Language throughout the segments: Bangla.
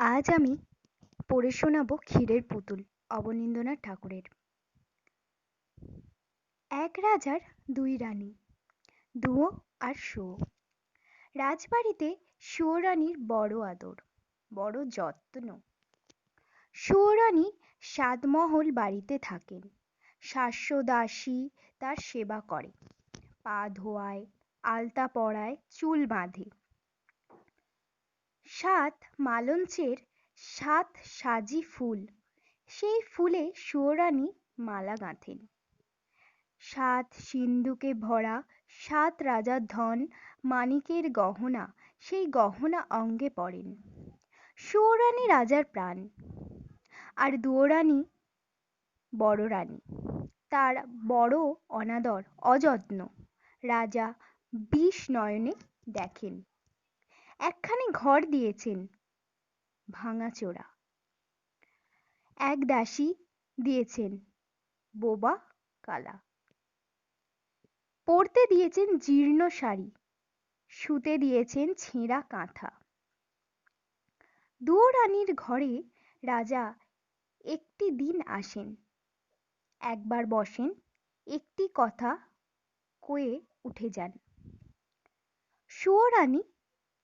আজ আমি পড়ে শোনাবো ক্ষীরের পুতুল অবনীন্দ্রনাথ ঠাকুরের। এক রাজার দুই রানী, দুয়ো আর শুয়ো। রাজবাড়িতে শুয়ো রানীর বড় আদর, বড় যত্ন। শুয়ো রানী সাতমহল বাড়িতে থাকেন। ৭০০ দাসী তার সেবা করে, পা ধোয়ায়, আলতা পরায়, চুল বাঁধে। ৭ মালঞ্চের ৭ সাজি ফুল, সেই ফুলে শুয়ো রানী মালা গাঁথেন। ৭ সিন্ধুকে ভরা ৭ রাজার ধন মানিকের গহনা, সেই গহনা অঙ্গে পরেন। শুয়ো রানী রাজার প্রাণ, আর দুয়ো রানী বড় রানী, তার বড় অনাদর অযত্ন রাজা বিষ নয়নে দেখেন। একখানি ঘর দিয়েছেন ভাঙাচোরা, এক দাসী দিয়েছেন বোবা কালা। পরতে দিয়েছেন জীর্ণ শাড়ি, শুতে দিয়েছেন ছেঁড়া কাঁথা। দুয়ো রানীর ঘরে রাজা একটি দিন আসেন, একবার বসেন, একটি কথা কয়ে উঠে যান। শুয়ো রানী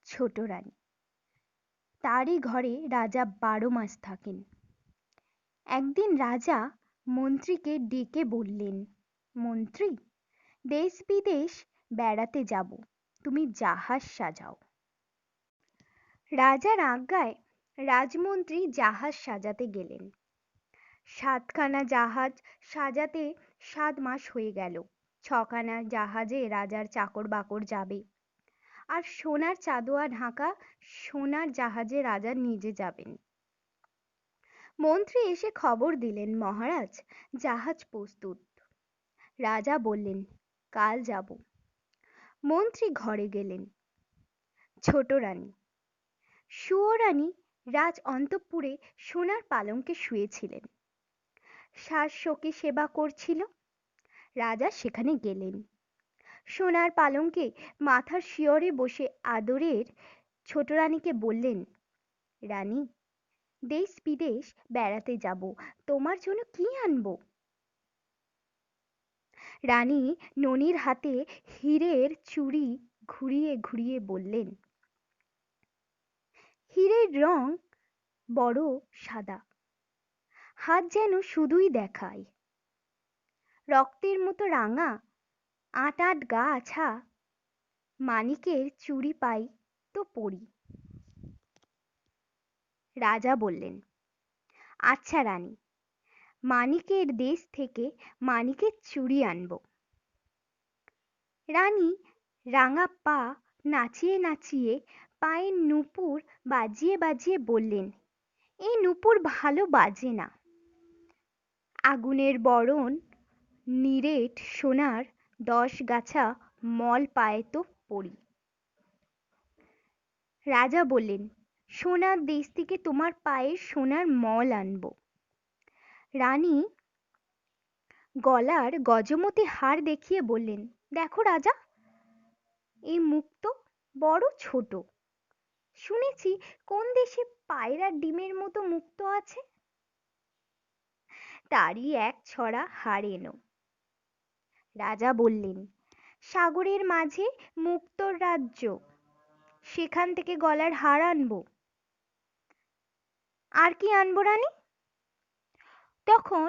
ছোট রানী, তারই ঘরে রাজা ১২ মাস থাকেন। একদিন রাজা মন্ত্রীকে ডেকে বললেন, মন্ত্রী, দেশ বিদেশ বেড়াতে যাব, তুমি জাহাজ সাজাও। রাজার আজ্ঞায় রাজমন্ত্রী জাহাজ সাজাতে গেলেন। ৭খানা জাহাজ সাজাতে ৭ মাস হয়ে গেল। ৬খানা জাহাজে রাজার চাকর বাকর যাবে, আর সোনার চাঁদোয়া ঢাকা সোনার জাহাজে রাজা নিজে যাবেন। মন্ত্রী এসে খবর দিলেন, মহারাজ, জাহাজ প্রস্তুত। রাজা বললেন, কাল যাব। মন্ত্রী ঘরে গেলেন। ছোট রানী শুয়ো রানী রাজ অন্তঃপুরে সোনার পালঙ্কে শুয়েছিলেন। সখী সেবা করছিল। রাজা সেখানে গেলেন। সোনার পালঙ্কে মাথার শিয়রে বসে আদরের ছোট রানীকে বললেন, রানী, দেশ বিদেশ বেড়াতে যাব, তোমার জন্য কি আনবো? রানী ননির হাতে হীরের চুড়ি ঘুরিয়ে ঘুরিয়ে বললেন, হীরের রং বড় সাদা, হাত যেন শুধুই দেখায়, রক্তের মতো রাঙা, ৮ গা আছা, মানিকের চুড়ি পাই তো পরি। রাজা বললেন, আচ্ছা রানী, মানিকের দেশ থেকে মানিকের চুড়ি আনব। রানী রাঙা পা নাচিয়ে নাচিয়ে পায়ের নূপুর বাজিয়ে বাজিয়ে বললেন, এই নূপুর ভালো বাজে না। আগুনের বরণ নিরেট সোনার ১০ গাছা মল পায়ে তো পরি। রাজা বললেন, সোনার দেশ থেকে তোমার পায়ে সোনার মল আনব। রানী গলার গজমতি হার দেখিয়ে বললেন, দেখো রাজা, এই মুক্ত বড় ছোট, শুনেছি কোন দেশে পায়রার ডিমের মতো মুক্ত আছে, তারই এক ছড়া হার এনো। রাজা বললেন, সাগরের মাঝে মুক্তোর রাজ্য, সেখান থেকে গলার হার আনবো। আর কি আনবো রানী? তখন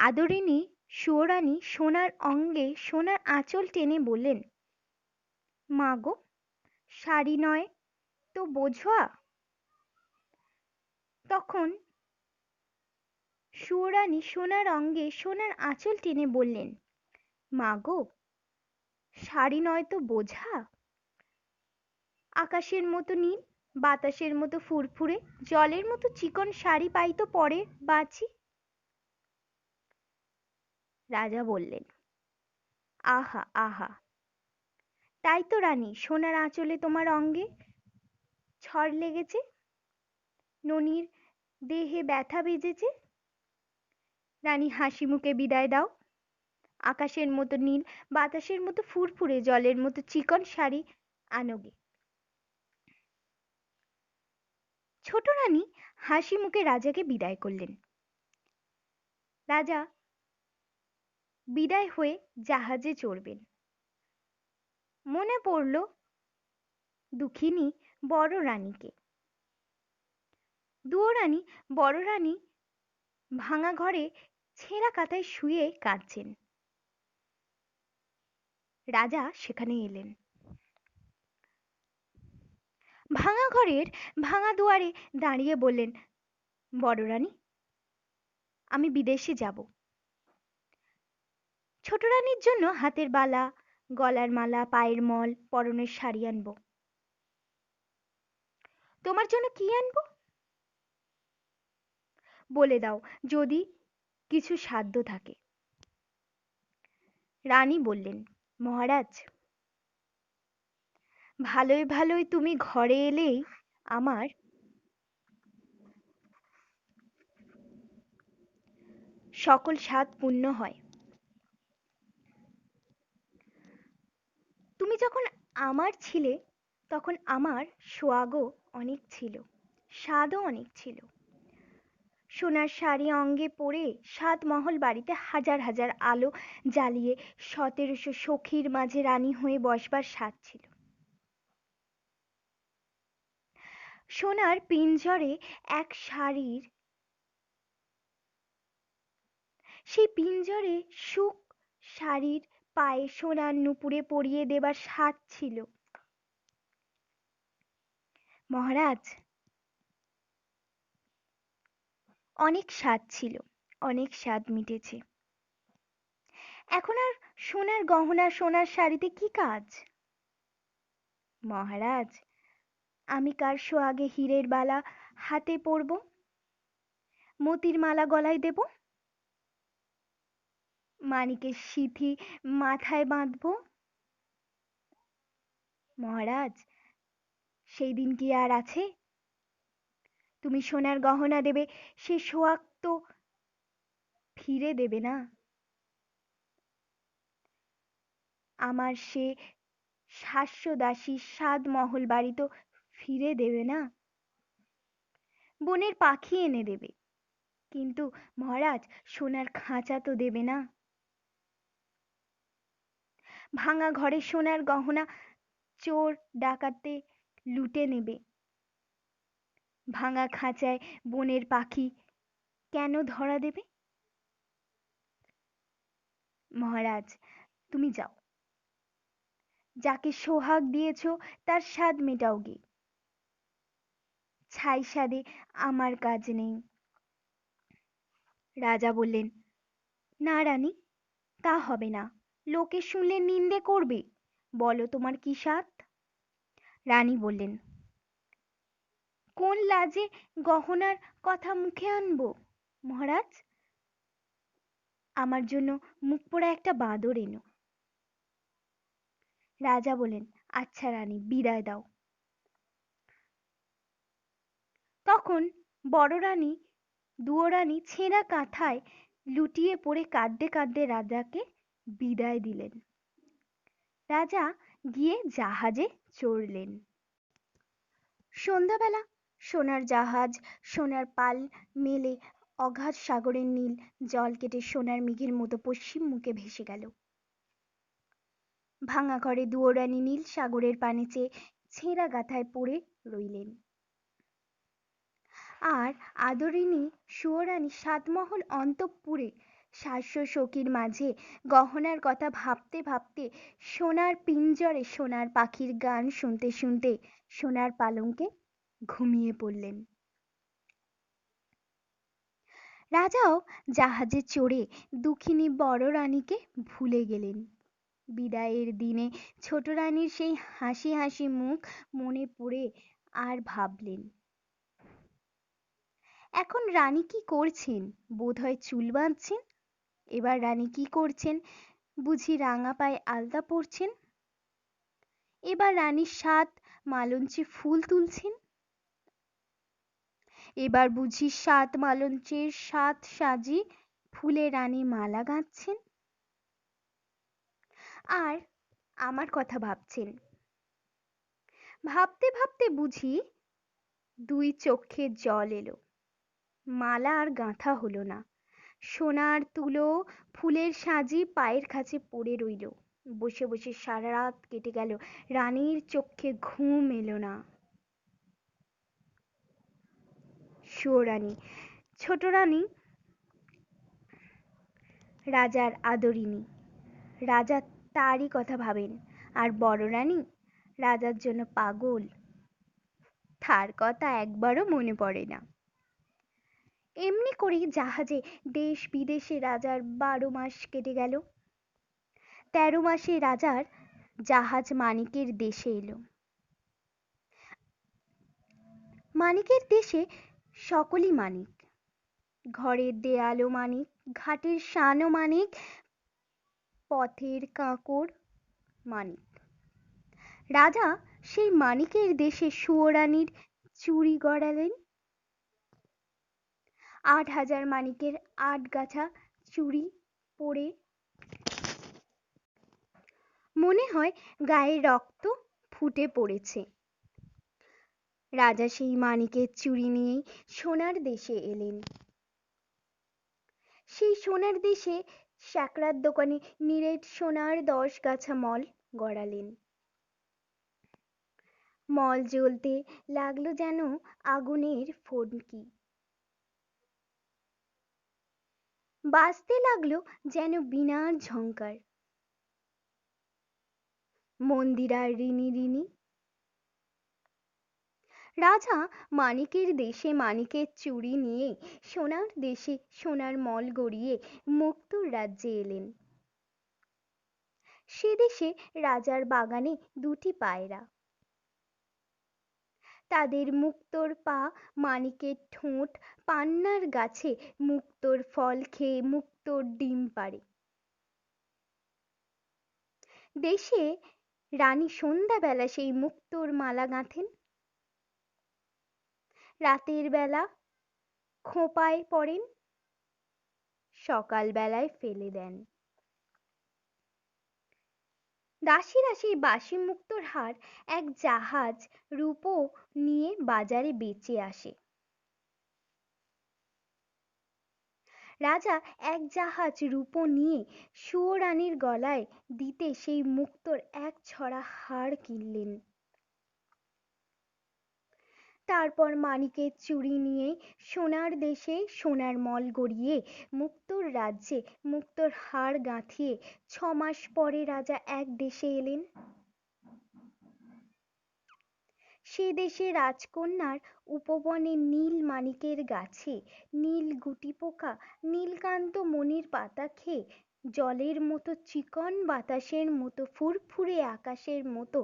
আদরিণী শুয়ো রানী সোনার অঙ্গে সোনার আঁচল টেনে বললেন, মা গো, শাড়ি নয় তো বোঝোয়া। তখন শুয়ো রানী সোনার অঙ্গে সোনার আঁচল টেনে বললেন, মা গো, শাড়ি নয় তো বোঝা, আকাশের মতো নীল, বাতাসের মতো ফুরফুরে, জলের মতো চিকন শাড়ি পাই তো পরে বাঁচি। রাজা বললেন, আহা আহা, তাই তো রানী, সোনার আঁচলে তোমার অঙ্গে ছড় লেগেছে, ননির দেহে ব্যথা বেজেছে। রানী হাসি মুখে বিদায় দাও। আকাশের মতো নীল, বাতাসের মতো ফুরফুরে, জলের মতো চিকন শাড়ি আনোগে। ছোট রানী হাসি মুখে রাজাকে বিদায় করলেন। রাজা বিদায় হয়ে জাহাজে চড়বেন। মনে পড়ল দুঃখিনী বড় রানীকে। দুয়োরানী বড় রানী ভাঙা ঘরে ছেঁড়া কাঁথায় শুয়ে কাঁদছেন। রাজা সেখানে এলেন। ভাঙা ঘরের ভাঙা দুয়ারে দাঁড়িয়ে বললেন, বড় রানী, আমি বিদেশে যাব। ছোট রানীর জন্য হাতের বালা, গলার মালা, পায়ের মল, পরনের শাড়ি আনবো। তোমার জন্য কি আনবো বলে দাও, যদি কিছু সাধ্য থাকে। রানী বললেন, মহারাজ, ভালোই ভালোই তুমি ঘরে এলেই আমার সকল স্বাদ পূর্ণ হয়। তুমি যখন আমার ছিলে তখন আমার সোয়াগও অনেক ছিল, স্বাদও অনেক ছিল। সোনার শাড়ি অঙ্গে পরে ৭ মহল বাড়িতে হাজার হাজার আলো জ্বালিয়ে ১৭০০ সখীর মাঝে রানী হয়ে বসবার স্বাদ ছিল। সোনার পিঞ্জরে এক শাড়ির, সেই পিঞ্জরে সুখ শাড়ির পায়ে সোনার নুপুরে পরিয়ে দেবার স্বাদ ছিল। মহারাজ, অনেক স্বাদ ছিল, অনেক স্বাদ মিটেছে। এখন আর সোনার গহনা, সোনার শাড়িতে কি কাজ? মহারাজ, আমি কার সোহাগে হীরের বালা হাতে পরব, মতির মালা গলায় দেব, মানিকের সিথি মাথায় বাঁধব? মহারাজ, সেই দিন কি আর আছে? তুমি সোনার গহনা দেবে, সে সোহাগ তো ফিরে দেবে না। আমার সে ৭৮০ ৭ মহল বাড়ি তো ফিরে দেবে না। বনের পাখি এনে দেবে, কিন্তু মহারাজ সোনার খাঁচা তো দেবে না। ভাঙা ঘরে সোনার গহনা চোর ডাকাতে লুটে নেবে, ভাঙা খাঁচায় বনের পাখি কেন ধরা দেবে? মহারাজ, তুমি যাও, যাকে সোহাগ দিয়েছ তার স্বাদ মেটাও গে। ছাই স্বাদে আমার কাজ নেই। রাজা বললেন, না রানী, তা হবে না, লোকে শুনলে নিন্দে করবে। বলো তোমার কি স্বাদ? রানী বললেন, কোন লাজে গহনার কথা মুখে আনবো মহারাজ? আমার জন্য মুখ পোড়া একটা বাঁদর এনো। রাজা বলেন, আচ্ছা রানী, বিদায় দাও। তখন বড় রানী দুয়োরানী ছেঁড়া কাঁথায় লুটিয়ে পড়ে কাঁদতে কাঁদতে রাজাকে বিদায় দিলেন। রাজা গিয়ে জাহাজে চড়লেন। সন্ধ্যাবেলা সোনার জাহাজ সোনার পাল মেলে অগাধ সাগরের নীল জল কেটে সোনার মেঘের মতো পশ্চিম মুখে ভেসে গেল। ভাঙা ঘরে দুয়োরানী নীল সাগরের পানে চেয়ে ছেঁড়া গাথায় পড়ে রইলেন। আর আদরিনী সুয়োরানী ৭ মহল অন্তঃপুরে ৭০০ সখীর মাঝে গহনার কথা ভাবতে ভাবতে সোনার পিঞ্জরে সোনার পাখির গান শুনতে শুনতে সোনার পালঙ্কে ঘুমিয়ে পড়লেন। রাজাও জাহাজে চড়ে দুঃখিনী বড় রানীকে ভুলে গেলেন। বিদায়ের দিনে ছোট রানীর সেই হাসি হাসি মুখ মনে পড়ে আর ভাবলেন। এখন রানী কি করছেন? বোধহয় চুল বাঁধছেন। এবার রানী কি করছেন? বুঝি রাঙা পায়ে আলতা পরছেন। এবার রানীর ৭ মালঞ্চে ফুল তুলছেন। এবার বুঝি ৭ মালঞ্চের ৭ সাজি ফুলে রানী মালা গাঁথছেন। আর আমার কথা ভাবছেন। ভাবতে ভাবতে বুঝি দুই চোখে জল এলো। মালা আর গাঁথা হলো না। সোনার তুলো ফুলের সাজি পায়ের কাছে পড়ে রইল। বসে বসে সারা রাত কেটে গেল, রানীর চোখে ঘুম এলো না। সুয়োরানী। ছোট রানী রাজার আদরিনী, রাজা তারই কথা ভাবেন। আর বড় রানী রাজার জন্য পাগল, তার কথা একবারও মনে পড়ে না। এমনি করেই জাহাজে দেশ বিদেশে রাজার 12 মাস কেটে গেল। 13 মাসে রাজার জাহাজ মানিকের দেশে এলো। মানিকের দেশে সকলই মানিক, ঘরের দেয়ালও মানিক, ঘাটের শানও মানিক, পথের কাঁকড় মানিক। রাজা সেই মানিকের দেশে সুয়োরানীর চুড়ি গড়ালেন। 8,000 মানিকের 8 গাছা চুড়ি পরে মনে হয় গায়ে রক্ত ফুটে পড়েছে। রাজা সেই মানিকের চুড়ি নিয়েই সোনার দেশে এলেন। সেই সোনার দেশে স্যাকরার দোকানে নিরেট সোনার 10 গাছা মল গড়ালেন। মল জ্বলতে লাগলো যেন আগুনের ফোঁটকি, বাজতে লাগলো যেন বীণার ঝংকার। মন্দিরার রিনি রিনি। রাজা মানিকের দেশে মানিকের চুড়ি নিয়ে সোনার দেশে সোনার মল গড়িয়ে মুক্তোর রাজ্যে এলেন। সে দেশে রাজার বাগানে 2টি পায়রা, তাদের মুক্তোর পা, মানিকের ঠোঁট, পান্নার গাছে মুক্তোর ফল খেয়ে মুক্তোর ডিম পাড়ে। দেশে রানী সন্ধ্যাবেলা সেই মুক্তোর মালা গাঁথেন। রাতের বেলা খোঁপায় পড়েন, সকাল বেলায় ফেলে দেন। দাসীরা সেই বাসি মুক্তোর হার এক জাহাজ রূপো নিয়ে বাজারে বেচে আসে। রাজা এক জাহাজ রূপো নিয়ে সুয়োরানীর গলায় দিতে সেই মুক্তোর এক ছড়া হার কিনলেন। তারপর মানিকের চুড়ি নিয়ে সোনার দেশে সোনার মল গড়িয়ে মুক্তোর রাজ্যে মুক্তোর হার গাঁথিয়ে 6 মাস পরে রাজা এক দেশে এলেন। সে দেশে রাজকন্যার উপবনে নীল মানিকের গাছে নীল গুটি পোকা নীলকান্ত মণির পাতা খেয়ে জলের মতো চিকন, বাতাসের মতো ফুরফুরে, আকাশের মতো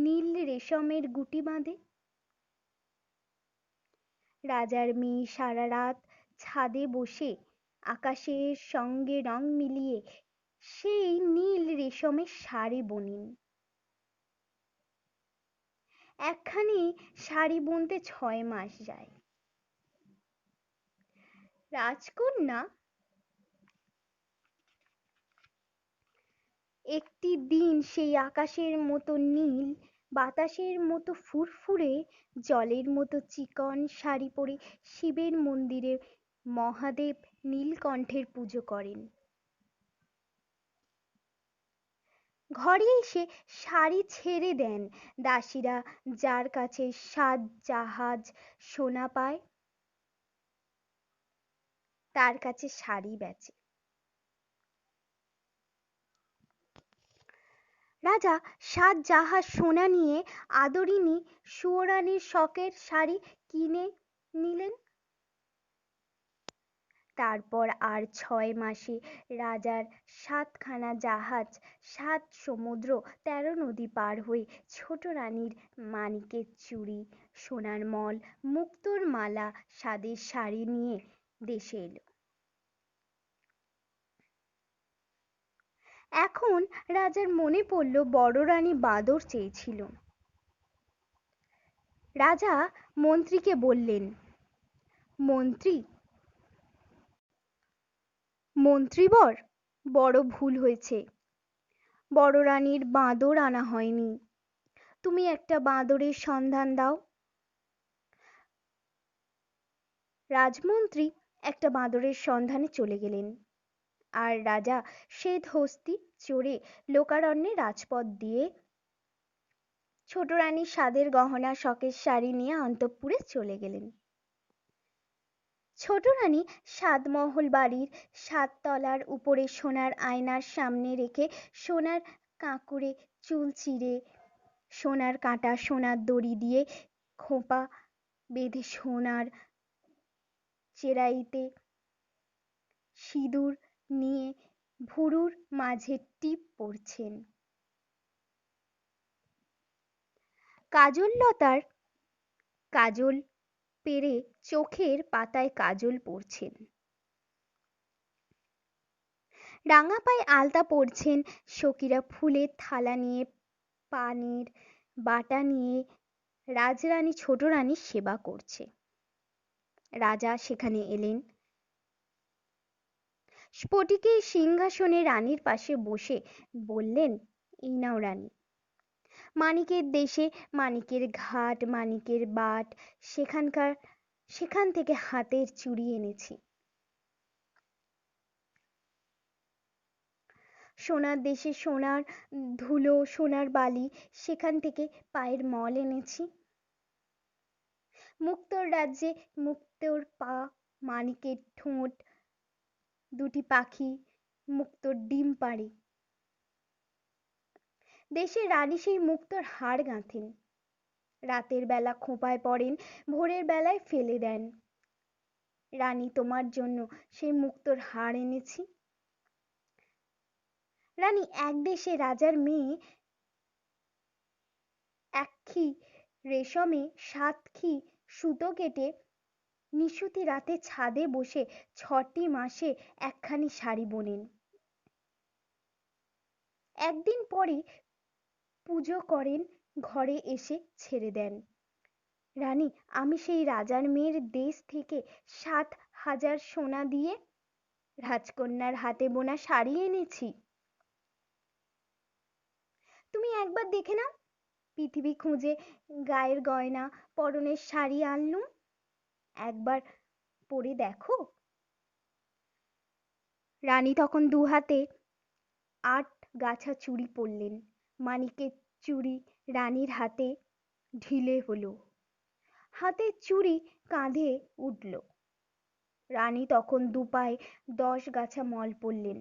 নীল রেশমের গুটি বাঁধে। রাজার মেয়ে সারা রাত ছাদে বসে আকাশের সঙ্গে রং মিলিয়ে সেই নীল রেশমের শাড়ি বোনেন। একখানি শাড়ি বুনতে 6 মাস যায়। রাজকন্যা একটি দিন সেই আকাশের মতো নীল, বাতাসের মতো ফুরফুরে, জলের মতো চিকন শাড়ি পরে শিবের মন্দিরে মহাদেব নীলকণ্ঠের পুজো করেন। ঘরে এসে শাড়ি ছেড়ে দেন দাসীরা, যার কাছে 7 জাহাজ সোনা পায় তার কাছে শাড়ি বেচে। রাজা 7 জাহাজ সোনা নিয়ে আদরিনী সুয়োরানীর শখের শাড়ি কিনে নিলেন। তারপর আর 6 মাসে রাজার 7খানা জাহাজ 7 সমুদ্র 13 নদী পার হয়ে ছোট রানীর মানিকের চুড়ি, সোনার মল, মুক্তোর মালা, সাদের শাড়ি নিয়ে দেশে এলো। এখন রাজার মনে পড়ল বড় রানী বাঁদর চেয়েছিল। রাজা মন্ত্রীকে বললেন, মন্ত্রীবর, বড় ভুল হয়েছে। বড় রানীর বাঁদর আনা হয়নি, তুমি একটা বাঁদরের সন্ধান দাও। রাজমন্ত্রী একটা বাঁদরের সন্ধানে চলে গেলেন, আর রাজা শ্বেত হস্তি চড়ে লোকারণ্যে রাজপথ দিয়ে ছোট রানীর স্বাদের গহনা শখের শাড়ি নিয়ে অন্তঃপুরে চলে গেলেন। ছোট রানী সাতমহল বাড়ির 7 তলার উপরে সোনার আয়নার সামনে রেখে সোনার কাঁকুড়ে চুল চিরে, সোনার কাঁটা সোনার দড়ি দিয়ে খোঁপা বেঁধে সোনার চেরাইতে সিঁদুর নিয়ে ভুরুর মাঝে টিপ পড়ছেন। কাজললতার কাজল পেরে চোখের পাতায় কাজল পরছেন। রাঙা পায়ে আলতা পরছেন। সখীরা ফুলের থালা নিয়ে, পানের বাটা নিয়ে রাজরানী ছোট রানীর সেবা করছে। রাজা সেখানে এলেন। স্ফটিকের সিংহাসনে রানীর পাশে বসে বললেন, এই নাও রানী, মানিকের দেশে মানিকের ঘাট, মানিকের বাট, সেখান থেকে হাতের চুড়ি এনেছি। সোনার দেশে সোনার ধুলো, সোনার বালি, সেখান থেকে পায়ের মল এনেছি। মুক্তোর রাজ্যে মুক্তোর পা, মানিকের ঠোঁট, দুটি পাখি মুক্তোর ডিম পাড়ে। দেশের রানী সেই মুক্তোর হাড় গাঁথেন, রাতের বেলা খোঁপায় পড়েন, ভোরের বেলায় ফেলে দেন। রানী, তোমার জন্য সেই মুক্তোর হাড় এনেছি। রানী, এক দেশে রাজার মেয়ে একখি রেশমে 7টি সুতো কেটে নিশুতি রাতে ছাদে বসে 6টি মাসে একখানি শাড়ি বোনেন। একদিন পরে পুজো করেন, ঘরে এসে ছেড়ে দেন। রানী, আমি সেই রাজার মেয়ের দেশ থেকে 7,000 সোনা দিয়ে রাজকন্যার হাতে বোনা শাড়ি এনেছি। তুমি একবার দেখে নাও, পৃথিবী খুঁজে গায়ের গয়না, পরনের শাড়ি আনলুম, একবার পরে দেখো। রানী তখন দুহাতে 8 গাছা চুড়ি পরলেন। মানিকের চুড়ি রানীর হাতে ঢিলে হলো, হাতের চুড়ি কাঁধে উঠল। রানী তখন দুপায়ে 10 গাছা মল পরলেন।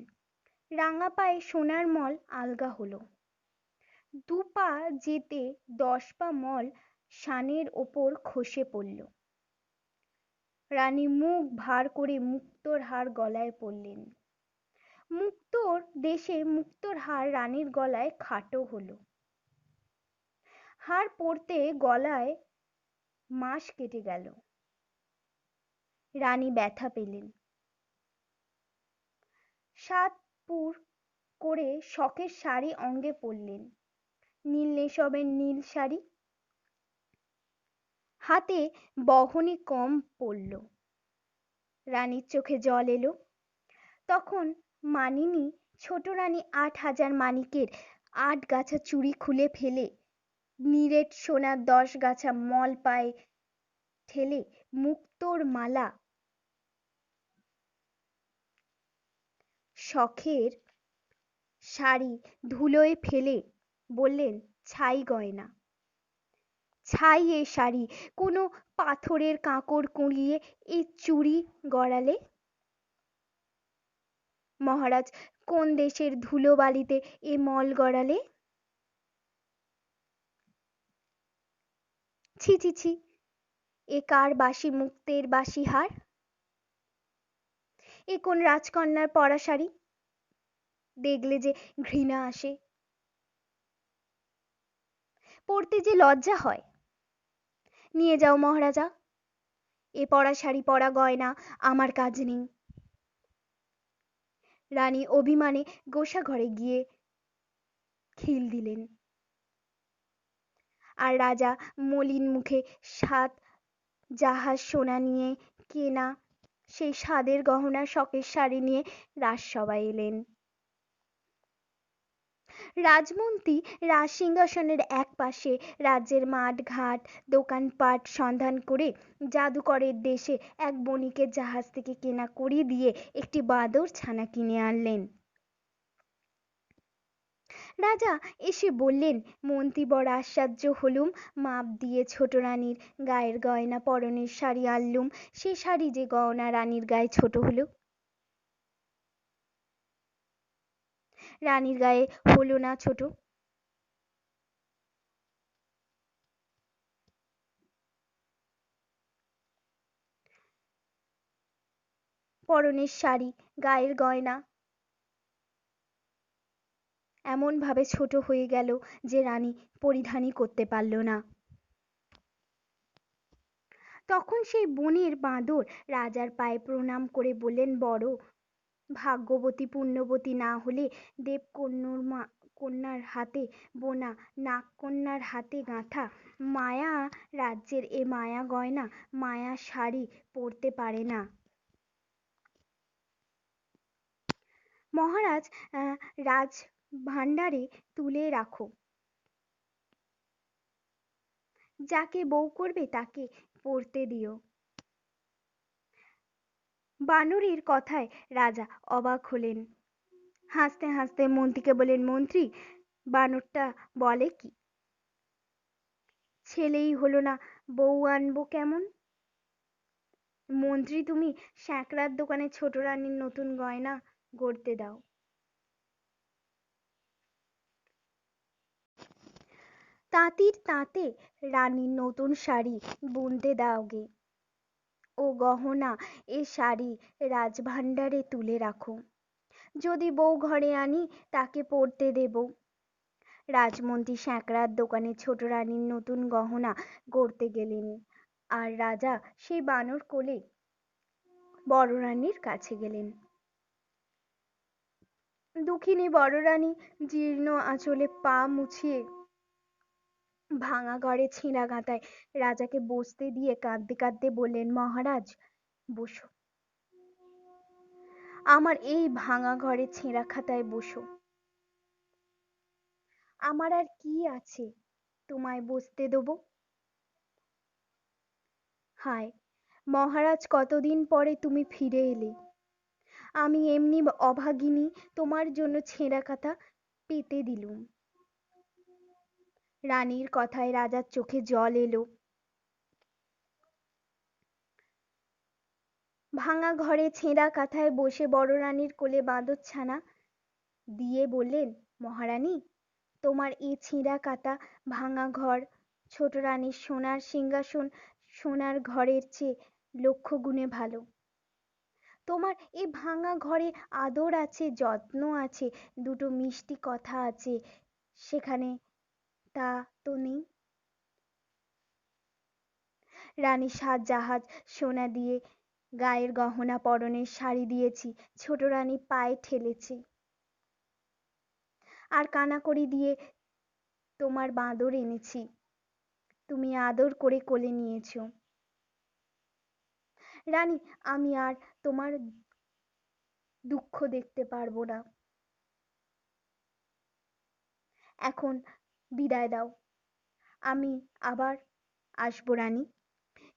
রাঙা পায়ে সোনার মল আলগা হলো। দুপা যেতে 10 পা মল শানের ওপর খসে পড়ল। রানী মুখ ভার করে মুক্তোর হার গলায় পরলেন। মুক্তোর দেশে মুক্তোর হার রানীর গলায় খাটো হলো। হার পরতে গলায় মাস কেটে গেল। রানী ব্যথা পেলেন। 7 পুর করে শখের শাড়ি অঙ্গে পরলেন, নীল নেশবের নীল শাড়ি, হাতে বহনি কম পড়ল। রানীর চোখে জল এলো। তখন মানিনী ছোট রানী 8,000 মানিকের 8 গাছা চুড়ি খুলে ফেলে, নিরেট সোনার 10 গাছা মল পায়ে ঠেলে, মুক্তোর মালা শখের শাড়ি ধুলোয় ফেলে বললেন, ছাই গয়না, ছাই এ শাড়ি, কোনো পাথরের কাঁকর কুঁড়িয়ে এই চুড়ি গড়ালে? মহারাজ, কোন দেশের ধুলো বালিতে এ মল গড়ালে? ছি ছি ছি, এ কার বাসি মুক্তের বাসি হার? এ কোন রাজকন্যার পরা শাড়ি? দেখলে যে ঘৃণা আসে, পরতে যে লজ্জা হয়। নিয়ে যাও মহারাজা, এ পরা শাড়ি পরা গয়না আমার কাজ নেই। রানী অভিমানে গোসা ঘরে গিয়ে খিল দিলেন। আর রাজা মলিন মুখে 7 জাহাজ সোনা নিয়ে কেনা সেই স্বাদের গহনা শখের শাড়ি নিয়ে রাজসভায় এলেন। রাজমন্ত্রী রাজসিংহাসনের এক পাশে রাজ্যের মাঠ ঘাট দোকানপাট সন্ধান করে জাদুকরের দেশে এক বণিকের জাহাজ থেকে কেনা কড়ি দিয়ে একটি বাঁদর ছানা কিনে আনলেন। রাজা এসে বললেন, মন্ত্রী বড় আশ্চর্য হলুম, মাপ দিয়ে ছোট রানীর গায়ের গয়না পরনের শাড়ি আনলুম, সে শাড়ি যে গয়না রানীর গায়ে ছোট হলো। রানীর গায়ে হলো না ছোট। পরনের শাড়ি গায়ের গয়না এমন ভাবে ছোট হয়ে গেল যে রানী পরিধানই করতে পারল না। তখন সেই বনের বাঁদর রাজার পায়ে প্রণাম করে বললেন, বড় ভাগ্যবতী পুণ্যবতী না হলে কন্যার হাতে বোনা নাগকন্যার হাতে গাঁথা মায়া রাজ্যের এ মায়া গয়না মায়া শাড়ি পরতে পারে না। মহারাজ, রাজ ভাণ্ডারে তুলে রাখো, যাকে বউ করবে তাকে পরতে দিও। বানরের কথায় রাজা অবাক হলেন। হাসতে হাসতে মন্ত্রীকে বললেন, মন্ত্রী বানরটা বলে কি? ছেলেই হলো না, বউ আনবো কেমন? মন্ত্রী তুমি স্যাঁকড়ার দোকানে ছোট রানীর নতুন গয়না গড়তে দাও। তাঁতির তাঁতে রানীর নতুন শাড়ি বুনতে দাও গে। ও গহনা এ শাড়ি রাজভাণ্ডারে তুলে রাখো, যদি বউ ঘরে আনি তাকে পরতে দেব। রাজমন্ত্রী স্যাঁকড়ার দোকানে ছোট রানীর নতুন গহনা গড়তে গেলেন, আর রাজা সেই বানর কোলে বড় রানীর কাছে গেলেন। দুঃখিনী বড় রানী জীর্ণ আঁচলে পা মুছিয়ে ভাঙা ঘরে ছেঁড়া গাঁথায় রাজাকে বসতে দিয়ে কাঁদতে কাঁদতে বললেন, মহারাজ বসো, আমার এই ভাঙা ঘরে ছেঁড়া খাতায় বসো। আমার আর কি আছে তোমায় বসতে দেবো? হায় মহারাজ, কতদিন পরে তুমি ফিরে এলে, আমি এমনি অভাগিনী তোমার জন্য ছেঁড়া কাঁথা পেতে দিলুম। রানীর কথায় রাজার চোখে জল এলো। ভাঙা ঘরে ছেঁড়া কাঁথায় বসে বড় রানীর কোলে বাঁদর ছানা দিয়ে বললেন, মহারানী তোমার এই ছেঁড়া কাঁথা ভাঙা ঘর ছোট রানীর সোনার সিংহাসন সোনার ঘরের চেয়ে লক্ষ গুণে ভালো। তোমার এই ভাঙা ঘরে আদর আছে, যত্ন আছে, দুটো মিষ্টি কথা আছে, সেখানে তা তো নেই। রানী সাজ জাহাজ সোনা দিয়ে গায়ের গহনা পরনের শাড়ি দিয়েছি, ছোট রানী পায়ে ঠেলেছে, আর কানাকড়ি দিয়ে তোমার বাঁদর এনেছি, তুমি আদর করে কোলে নিয়েছ। রানী আমি আর তোমার দুঃখ দেখতে পারবো না, এখন বিদায় দাও, আমি আবার আসবো রানী,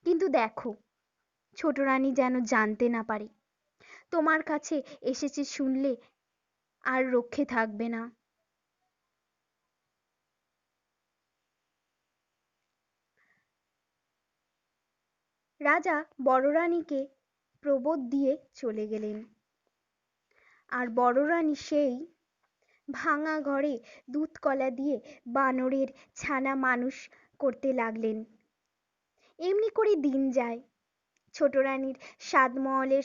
কিন্তু দেখো ছোট রানী যেন জানতে না পারে তোমার কাছে এসেছে, শুনলে আর রক্ষে থাকবে না। রাজা বড় রানীকে প্রবোধ দিয়ে চলে গেলেন, আর বড় রানী সেই ভাঙা ঘরে দুধ কলা দিয়ে বানরের ছানা মানুষ করতে লাগলেন। এমনি করে দিন যায়, ছোট রানীর সাতমহলের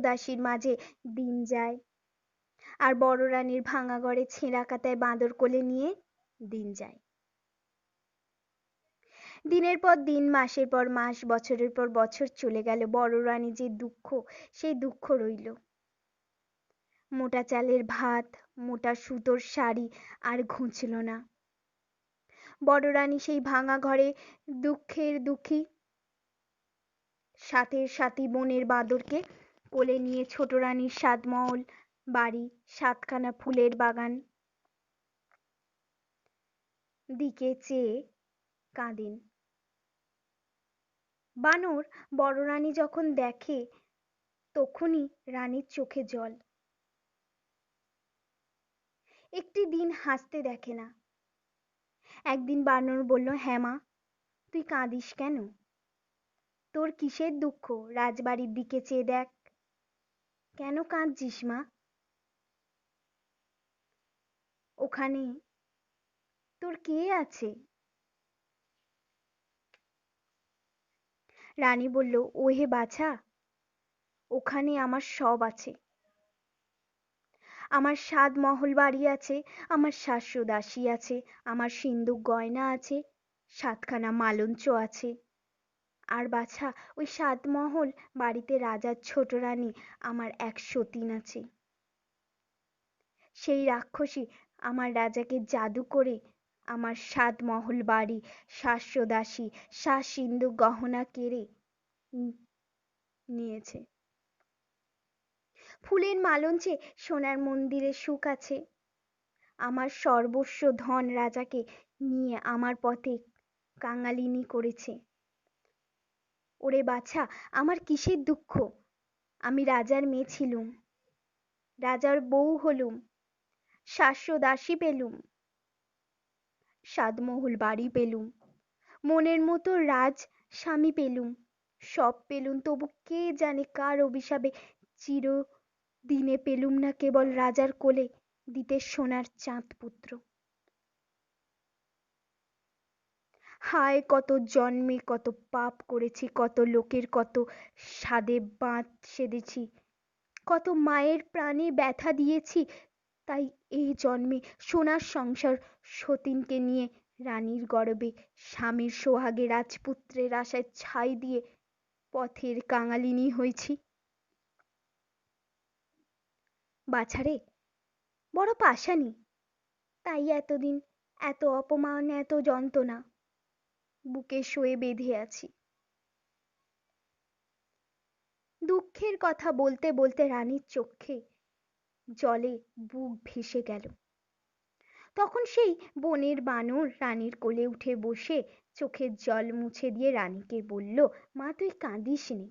দাসীর মাঝে দিন যায়, আর বড় রানীর ভাঙা ঘরে ছেঁড়া কাতায় বাঁদর কোলে নিয়ে দিন যায়। দিনের পর দিন, মাসের পর মাস, বছরের পর বছর চলে গেল। বড় রানী যে দুঃখ, সেই দুঃখ রইল। মোটা চালের ভাত, মোটা সুতোর শাড়ি আর ঘুচল না। বড় রানী সেই ভাঙা ঘরে দুঃখের দুঃখী সাথের সাথী বনের বাঁদরকে কোলে নিয়ে ছোট রানীর সাতমহল বাড়ি, সাতখানা ফুলের বাগান, দিকে চেয়ে কাঁদেন। বানর বড় রানী যখন দেখে তখনই রানীর চোখে জল। একটি দিন হাসতে দেখে না। একদিন বানর বলল, হ্যাঁ মা, তুই কাঁদিস কেন? তোর কিসের দুঃখ? রাজবাড়ির দিকে চেয়ে দেখ। কেন কাঁদছিস মা? ওখানে তোর কে আছে? রানী বলল, ও হে বাছা, ওখানে আমার সব আছে। আমার 7 মহল বাড়ি আছে, আমার 700 দাসী আছে, আমার সিন্দুক গয়না আছে, 7খানা মালঞ্চ আছে। আর বাছা, ওই 7 মহল বাড়িতে রাজার ছোট রানী আমার 1 সতীন আছে। সেই রাক্ষসী আমার রাজাকে জাদু করে আমার 7 মহল বাড়ি, 700 দাসী, 7 সিন্দুক গহনা কেড়ে নিয়েছে। ফুলের মালঞ্চে সোনার মন্দিরে সুখ আছে। আমার সর্বস্ব ধন রাজাকে নিয়ে আমার পথে কাঙালিনী করেছে। ওরে বাছা, আমার কিসের দুঃখ? আমি রাজার মেয়ে ছিলুম, রাজার বউ হলুম, 700 দাসী পেলুম, 7 মহল বাড়ি পেলুম, মনের মতো রাজ স্বামী পেলুম, সব পেলুম, তবু কে জানে কার অভিশাপে চিরদিনে পেলুম না কেবল রাজার কোলে দিতে সোনার চাঁদ পুত্র। হায় কত জন্মে কত পাপ করেছি, কত লোকের কত সাধে বাঁধ সেধেছি, কত মায়ের প্রাণে ব্যথা দিয়েছি, তাই এই জন্মে সোনার সংসার সতীনকে নিয়ে রানীর গর্বে স্বামীর সোহাগে রাজপুত্রের আশায় ছাই দিয়ে পথের কাঙালিনী হয়েছি। বাছারে, বড় পাষাণী, তাই এতদিন এত অপমান, এত যন্ত্রণা বুকে সয়ে বেঁধে আছি। দুঃখের কথা বলতে বলতে রানীর চোখে জলে বুক ভেসে গেল। তখন সেই বনের বানর রানীর কোলে উঠে বসে চোখের জল মুছে দিয়ে রানীকে বলল, মা তুই কাঁদিস নে,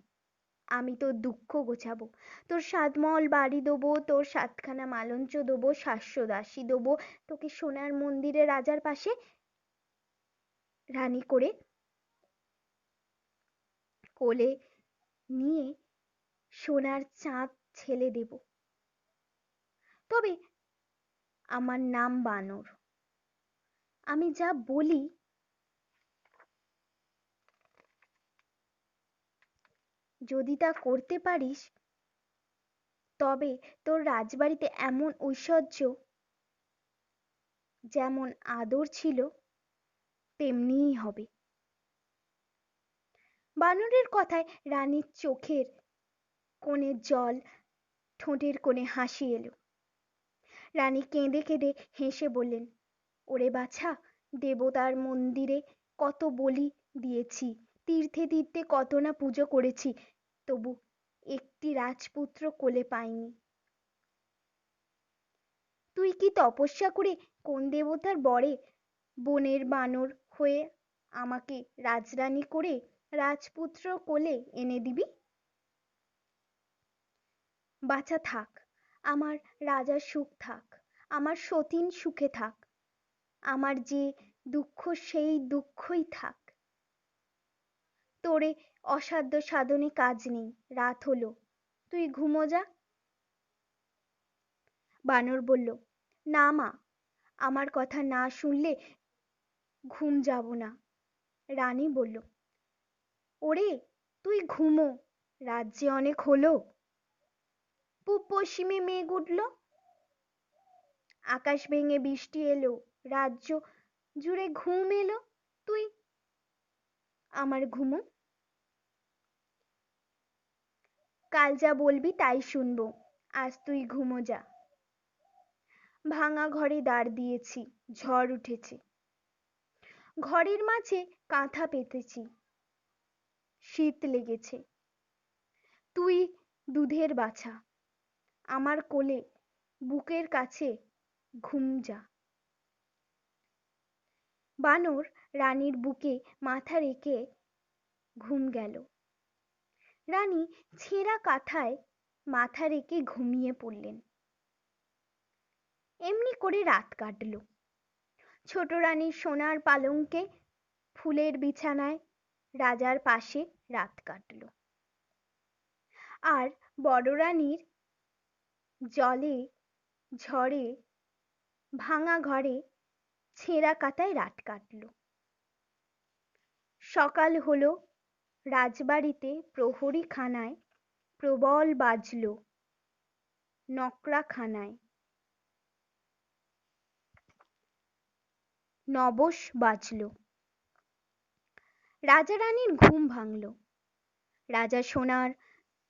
আমি তোর দুঃখ ঘোচাবো। তোর 7 মহল বাড়ি দেবো, তোর 7খানা মালঞ্চ দেবো, 700 দাসী দেবো, তোকে সোনার মন্দিরে রাজার পাশে রানী করে কোলে নিয়ে সোনার চাঁদ ছেলে দেব। তবে আমার নাম বানর, আমি যা বলি যদি তা করতে পারিস, তবে তোর রাজবাড়িতে এমন ঐশ্বর্য, যেমন আদর ছিল তেমনিই হবে। বানরের কথায় রানীর চোখের কোণে জল, ঠোঁটের কোণে হাসি এলো। রানী কেঁদে কেঁদে হেসে বললেন, ওরে বাছা, দেবতার মন্দিরে কত বলি দিয়েছি, তীর্থে তীর্থে কত না পুজো করেছি, তবু একটি রাজপুত্র কোলে পাইনি। তুই কি তপস্যা করে কোন দেবতার বরে বনের বানর হয়ে আমাকে রাজরানী করে রাজপুত্র কোলে এনে দিবি? বাছা থাক, আমার রাজার সুখ থাক, আমার সতীন সুখে থাক, আমার যে দুঃখ সেই দুঃখই থাক। তোরে অসাধ্য সাধনে কাজ নেই, রাত হলো, তুই ঘুমো যা। বানর বলল, না মা, আমার কথা না শুনলে ঘুম যাব না। রানী বলল, ওরে তুই ঘুমো, রাত যে অনেক হলো। পূব পশ্চিমে মেঘ উঠল, আকাশ ভেঙে বৃষ্টি এলো, রাজ্য জুড়ে ঘুম এলো, তুই আমার ঘুমো। কাল যা বলবি তাই শুনবো, আজ তুই ঘুমো যা। ভাঙা ঘরে দাঁড় দিয়েছি, ঝড় উঠেছে, ঘরের মাঝে কাঁথা পেতেছি, শীত লেগেছে। তুই দুধের বাছা, আমার কোলে বুকের কাছে ঘুম যা। বানর রানীর বুকে মাথা রেখে ঘুম গেল। রানী ছেঁড়া কাঁথায় মাথা রেখে ঘুমিয়ে পড়লেন। এমনি করে রাত কাটল। ছোট রানী সোনার পালঙ্কে ফুলের বিছানায় রাজার পাশে রাত কাটল। আর বড় রানীর জলে ঝড়ে ভাঙা ঘরে ছেঁড়া কাঁথায় রাত কাটল। সকাল হলো, রাজবাড়িতে প্রহরী খানায় প্রবল বাজল, নকরা খানায় নবশ বাজল। রাজা রানীর ঘুম ভাঙল। রাজা সোনার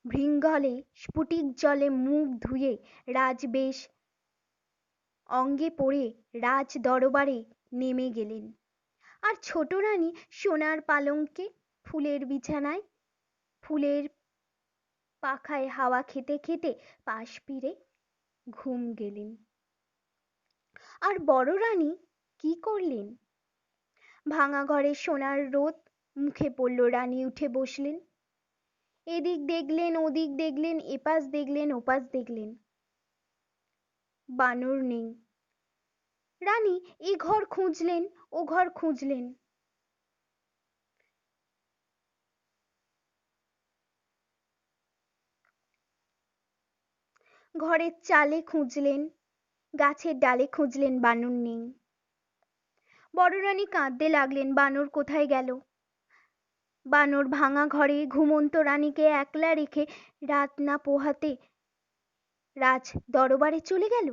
ভৃঙ্গলে স্ফটিক জলে মুখ ধুয়ে রাজবেশ অঙ্গে পরে রাজ দরবারে নেমে গেলেন। আর ছোট রানী সোনার পালঙ্কে ফুলের বিছানায় ফুলের পাখায় হাওয়া খেতে খেতে পাশ ফিরে ঘুম গেলেন। আর বড় রানী কি করলেন? ভাঙা ঘরে সোনার রোদ মুখে পড়ল। রানী উঠে বসলেন। এদিক দেখলেন, ওদিক দেখলেন, এপাশ দেখলেন, ওপাশ দেখলেন, বানর নেই। রানী এ ঘর খুঁজলেন, ও ঘর খুঁজলেন, ঘরের চালে খুঁজলেন, গাছের ডালে খুঁজলেন, বানর নেই। বড় রানী কাঁদতে লাগলেন, বানর কোথায় গেল? বানর ভাঙা ঘরে ঘুমন্ত রানীকে একলা রেখে রাত না পোহাতে রাজ দরবারে চলে গেল।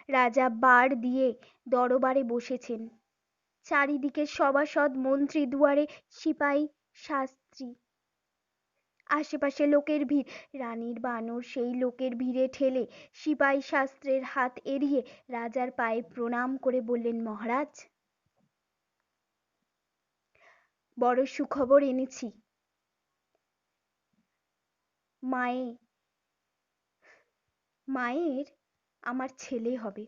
রাজা বার দিয়ে দরবারে বসেছেন। চারিদিকে সভাসদ, মন্ত্রী, দুয়ারে সিপাই শাস্ত্রী, আশেপাশে লোকের ভিড়। রানীর বানর সেই লোকের ভিড়ে ঠেলে সিপাই শাস্ত্রের হাত এড়িয়ে রাজার পায়ে প্রণাম করে বললেন, মহারাজ, বড় সুখবর এনেছি। মায়ের আমার ছেলে হবে।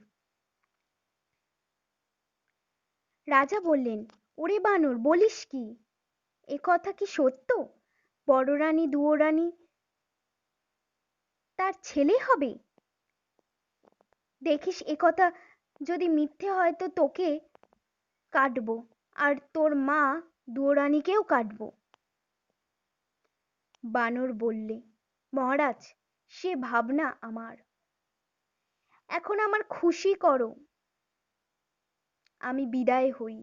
রাজা বললেন, ওরে বানর, বলিস কি? এ কথা কি সত্য? বড় রানী দুয়োরানী তার ছেলে হবে? দেখিস এ কথা যদি মিথ্যে হয় তো তোকে কাটবো, আর তোর মা দুয়োরানীকেও কাটবো। বানর বললে, মহারাজ, সে ভাবনা আমার। এখন আমার খুশি করো, আমি বিদায় হই।